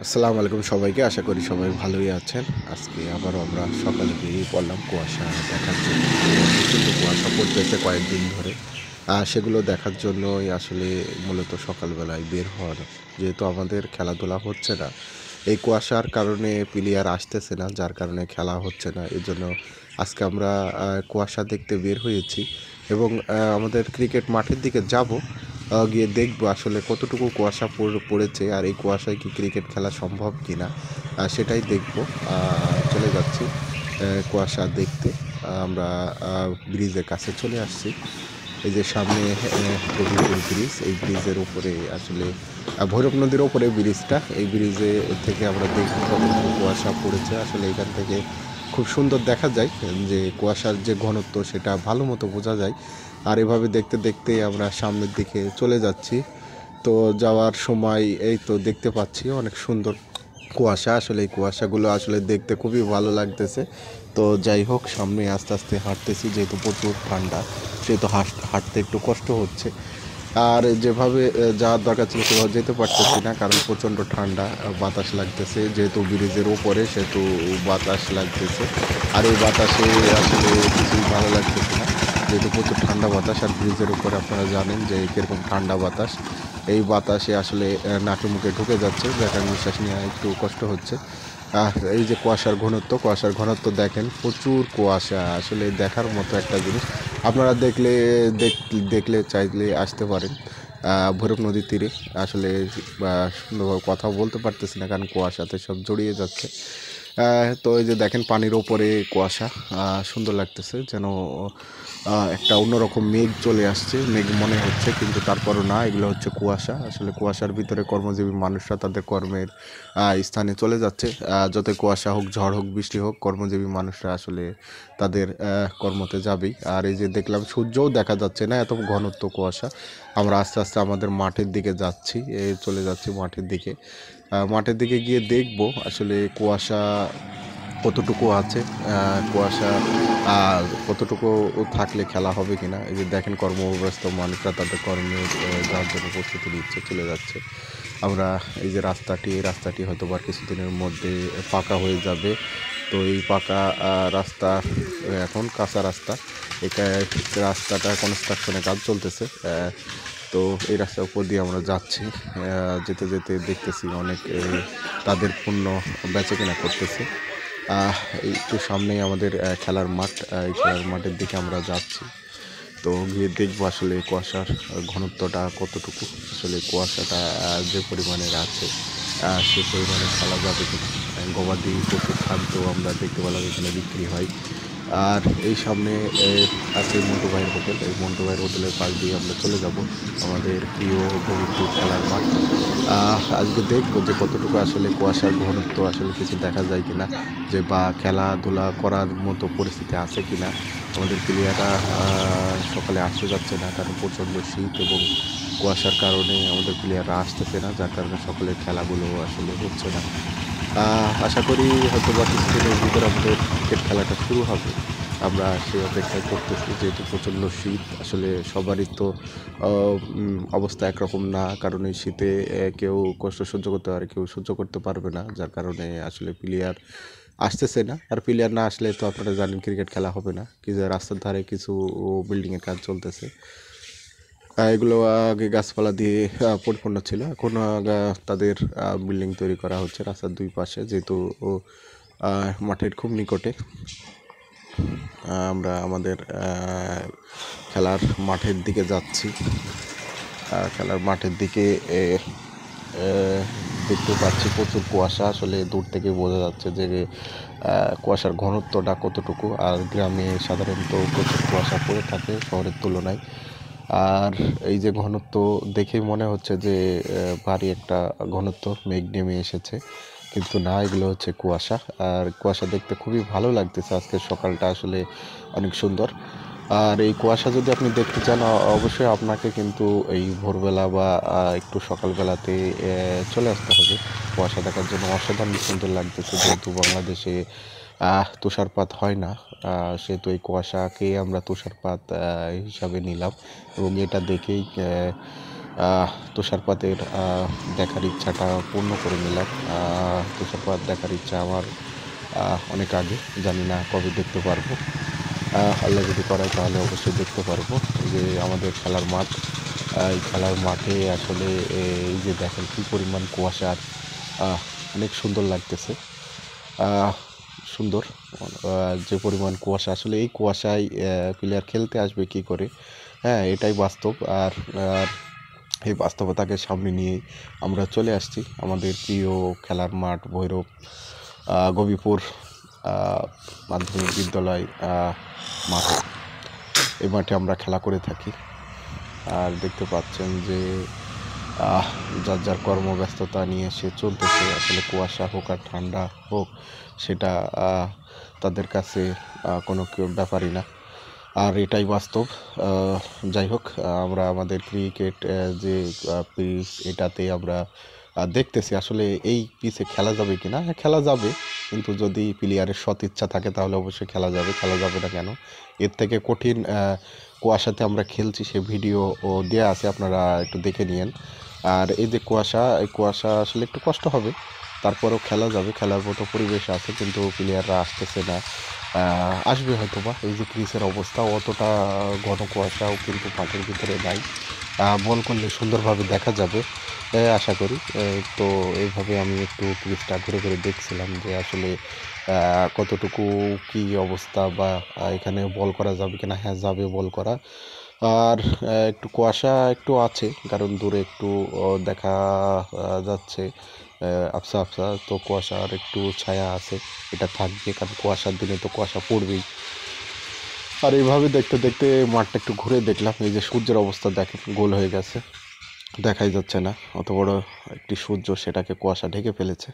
আসসালামু আলাইকুম সবাইকে। আশা করি সবাই ভালোই আছেন। আজকে আবারও আমরা সকালে বেরিয়ে পড়লাম কুয়াশা দেখার জন্য। প্রচণ্ড কুয়াশা পড়তেছে কয়েকদিন ধরে। সেগুলো দেখার জন্যই আসলে মূলত সকালবেলায় বের হওয়ার। যেহেতু আমাদের খেলাধুলা হচ্ছে না, এই কুয়াশার কারণে প্লেয়ার আসতেছে না, যার কারণে খেলা হচ্ছে না। এজন্য আজকে আমরা কুয়াশা দেখতে বের হয়েছি এবং আমাদের ক্রিকেট মাঠের দিকে যাব। গিয়ে দেখব আসলে কতটুকু কুয়াশা পড়েছে আর এই কুয়াশায় কি ক্রিকেট খেলা সম্ভব কিনা সেটাই দেখব। চলে যাচ্ছি কুয়াশা দেখতে। আমরা ব্রিজের কাছে চলে আসছি। এই যে সামনে রবিপুর ব্রিজ, এই ব্রিজের উপরে আসলে ভৈরব নদীর ওপরে ব্রিজটা। এই ব্রিজে থেকে আমরা দেখব কতটুকু কুয়াশা পড়েছে। আসলে এখান থেকে খুব সুন্দর দেখা যায় যে কুয়াশার যে ঘনত্ব সেটা ভালো মতো বোঝা যায়। আর এভাবে দেখতে দেখতে আমরা সামনের দিকে চলে যাচ্ছি। তো যাওয়ার সময় এই তো দেখতে পাচ্ছি অনেক সুন্দর কুয়াশা। আসলে এই কুয়াশাগুলো আসলে দেখতে খুবই ভালো লাগতেছে। তো যাই হোক, সামনে আস্তে আস্তে হাঁটতেছি, যেহেতু প্রচুর ঠান্ডা সেহেতু হাঁটতে একটু কষ্ট হচ্ছে। আর যেভাবে যাওয়ার দরকার ছিল সেভাবে যেতে পারতেছি না, কারণ প্রচণ্ড ঠান্ডা বাতাস লাগতেছে। যেহেতু ব্রিজের ওপরে সেহেতু বাতাস লাগতেছে। আর এই বাতাসে আসলে কিছুই ভালো লাগতেছে না, যেহেতু প্রচুর ঠান্ডা বাতাস। আর ব্রিজের উপরে আপনারা জানেন যে কীরকম ঠান্ডা বাতাস। এই বাতাসে আসলে নাকে মুখে ঢুকে যাচ্ছে, যার কারণে নিঃশ্বাস নেওয়া একটু কষ্ট হচ্ছে। আর এই যে কুয়াশার ঘনত্ব দেখেন, প্রচুর কুয়াশা। আসলে দেখার মতো একটা জিনিস। আপনারা দেখলে চাইলে আসতে পারেন ভৈরব নদীর তীরে। আসলে সুন্দরভাবে কথাও বলতে পারতেছি না, কারণ কুয়াশাতে সব জড়িয়ে যাচ্ছে। তো এই যে দেখেন পানির ওপরে কুয়াশা, সুন্দর লাগতেছে, যেন একটা অন্যরকম মেঘ চলে আসছে, মেঘ মনে হচ্ছে, কিন্তু তারপরও না, এগুলো হচ্ছে কুয়াশা। আসলে কুয়াশার ভিতরে কর্মজীবী মানুষরা তাদের কর্মের স্থানে চলে যাচ্ছে। যতই কুয়াশা হোক, ঝড় হোক, বৃষ্টি হোক, কর্মজীবী মানুষরা আসলে তাদের কর্মতে যাবেই। আর এই যে দেখলাম সূর্যও দেখা যাচ্ছে না, এত ঘনত্ব কুয়াশা। আমরা আস্তে আস্তে আমাদের মাঠের দিকে যাচ্ছি, চলে যাচ্ছি মাঠের দিকে। মাঠের দিকে গিয়ে দেখব আসলে কুয়াশা কতটুকু আছে, কুয়াশা কতটুকু থাকলে খেলা হবে কিনা। এই যে দেখেন কর্মব্যস্ত মানুষরা তাদের কর্মে যাওয়ার জন্য প্রস্তুতি নিচ্ছে, চলে যাচ্ছে। আমরা এই যে এই রাস্তাটি হয়তো বা কিছুদিনের মধ্যে পাকা হয়ে যাবে। তো এই পাকা রাস্তা এখন কাঁচা রাস্তা। এই রাস্তাটা কনস্ট্রাকশনের কাজ চলতেছে। তো এই রাস্তার উপর দিয়ে আমরা যাচ্ছি। যেতে যেতে দেখতেছি অনেক তাদের পণ্য বেচাকেনা করতেছে। এই একটু সামনেই আমাদের খেলার মাঠ। এই খেলার মাঠের দিকে আমরা যাচ্ছি। তো গিয়ে দেখবো আসলে কুয়াশার ঘনত্বটা কতটুকু। আসলে কুয়াশাটা যে পরিমাণের আছে সে পরিমাণে খেলা যাবে কিনা। গবাদি পশুর খাদ্য আমরা দেখতে পেলাম এখানে বিক্রি হয়। আর এই সামনে আছে মন্টু ভাইয়ের হোটেল। এই মন্টু ভাইয়ের হোটেলের পাশ দিয়ে আমরা চলে যাব আমাদের প্রিয় পবিত্র খেলার মাঠ। আজকে দেখবো যে কতটুকু আসলে কুয়াশার ঘনত্ব আসলে কিছু দেখা যায় কিনা, যে বা খেলাধুলা করার মতো পরিস্থিতি আছে কিনা। আমাদের প্লেয়াররা সকালে আসতে যাচ্ছে না, কারণ প্রচণ্ড শীত এবং কুয়াশার কারণে আমাদের প্লেয়াররা আসতেছে না, যার কারণে সকলের খেলাগুলো আসলে হচ্ছে না। আশা করি হয়তো বা কিছুদিনের ভিতরে আমাদের ক্রিকেট খেলাটা শুরু হবে। আমরা সেই অপেক্ষায় করতেছি, যেহেতু প্রচণ্ড শীত। আসলে সবারই তো অবস্থা একরকম না, কারণ এই শীতে কেউ কষ্ট সহ্য করতে পারে, কেউ সহ্য করতে পারবে না, যার কারণে আসলে প্লেয়ার আসতেছে না। আর প্লেয়ার না আসলে তো আপনারা জানেন ক্রিকেট খেলা হবে না। কি যে রাস্তার ধারে কিছু বিল্ডিংয়ের কাজ চলতেছে। এগুলো আগে গাছপালা দিয়ে পরিপূর্ণ ছিল। এখন তাদের বিল্ডিং তৈরি করা হচ্ছে রাস্তার দুই পাশে, যেহেতু মাঠের খুব নিকটে। আমরা আমাদের খেলার মাঠের দিকে যাচ্ছি। খেলার মাঠের দিকে দেখতে পাচ্ছি প্রচুর কুয়াশা। আসলে দূর থেকে বোঝা যাচ্ছে যে কুয়াশার ঘনত্বটা কতটুকু। আর গ্রামে সাধারণত প্রচুর কুয়াশা পড়ে থাকে শহরের তুলনায়। আর এই যে ঘনত্ব দেখেই মনে হচ্ছে যে ভারী একটা ঘনত্ব, মেঘ নেমে এসেছে, কিন্তু না, এগুলো হচ্ছে কুয়াশা। আর কুয়াশা দেখতে খুবই ভালো লাগতেছে। আজকের সকালটা আসলে অনেক সুন্দর। আর এই কুয়াশা যদি আপনি দেখতে চান, অবশ্যই আপনাকে কিন্তু এই ভোরবেলা বা একটু সকালবেলাতে চলে আসতে হবে কুয়াশা দেখার জন্য। অসাধারণ সুন্দর লাগতেছে, যেহেতু বাংলাদেশে তুষারপাত হয় না, সেহেতু এই কুয়াশাকে আমরা তুষারপাত হিসাবে নিলাম। এবং এটা দেখেই তুষারপাতের দেখার ইচ্ছাটা পূর্ণ করে নিলাম। তুষারপাত দেখার ইচ্ছা আমার অনেক আগে, জানি না কবে দেখতে পারবো। আল্লাহ যদি করায় তাহলে অবশ্যই দেখতে পারবো। এই যে আমাদের খেলার মাঠ, এই খেলার মাঠে আসলে এই যে দেখেন কী পরিমাণ কুয়াশা, অনেক সুন্দর লাগতেছে। সুন্দর যে পরিমাণ কুয়াশা, আসলে এই কুয়াশায় প্লেয়ার খেলতে আসবে কি করে, হ্যাঁ এটাই বাস্তব। আর এই বাস্তবতাকে সামনে নিয়েই আমরা চলে আসছি আমাদের প্রিয় খেলার মাঠ ভৈরব গবিপুর মাধ্যমিক বিদ্যালয় মাঠে। এই মাঠে আমরা খেলা করে থাকি। আর দেখতে পাচ্ছেন যে যার যার কর্মব্যস্ততা নিয়ে সে চলতেছে। আসলে কুয়াশা হোক আর ঠান্ডা হোক, সেটা তাদের কাছে কোনো ব্যাপারই না। আর এটাই বাস্তব। যাই হোক, আমরা আমাদের ক্রিকেট যে পিচ, এটাতে আমরা দেখতেছি আসলে এই পিচে খেলা যাবে কি না। হ্যাঁ, খেলা যাবে, কিন্তু যদি প্লেয়ারের সৎ ইচ্ছা থাকে তাহলে অবশ্যই খেলা যাবে। খেলা যাবে না কেন? এর থেকে কঠিন কুয়াশাতে আমরা খেলছি, সে ভিডিও দেওয়া আছে, আপনারা একটু দেখে নিয়েন। আর এই যে কুয়াশা, এই কুয়াশা আসলে একটু কষ্ট হবে, তারপরেও খেলা যাবে, খেলার মতো পরিবেশ আছে, কিন্তু প্লেয়াররা আসতেছে না। আসবে হয়তো বা। এই যে ক্রিসের অবস্থা, অতটা ঘন কুয়াশাও কিন্তু মাঠের ভিতরে নাই। বল করলে সুন্দরভাবে দেখা যাবে আশা করি। তো এইভাবে আমি একটু ক্রিসটা ঘুরে ঘুরে দেখছিলাম যে আসলে কতটুকু কি অবস্থা, বা এখানে বল করা যাবে কিনা। হ্যাঁ যাবে বল করা। আর একটু কুয়াশা একটু আছে, কারণ দূরে একটু দেখা যাচ্ছে আবছা আবছা, তো কুয়াশার একটু ছায়া আছে, এটা থাকবে, কারণ কুয়াশার দিনে তো কুয়াশা পড়বেই। আর এইভাবে দেখতে দেখতে মাঠটা একটু ঘুরে দেখলাম। এই যে সূর্যের অবস্থা দেখেন, গোল হয়ে গেছে, দেখাই যাচ্ছে না। অত বড় একটি সূর্য, সেটাকে কুয়াশা ঢেকে ফেলেছে।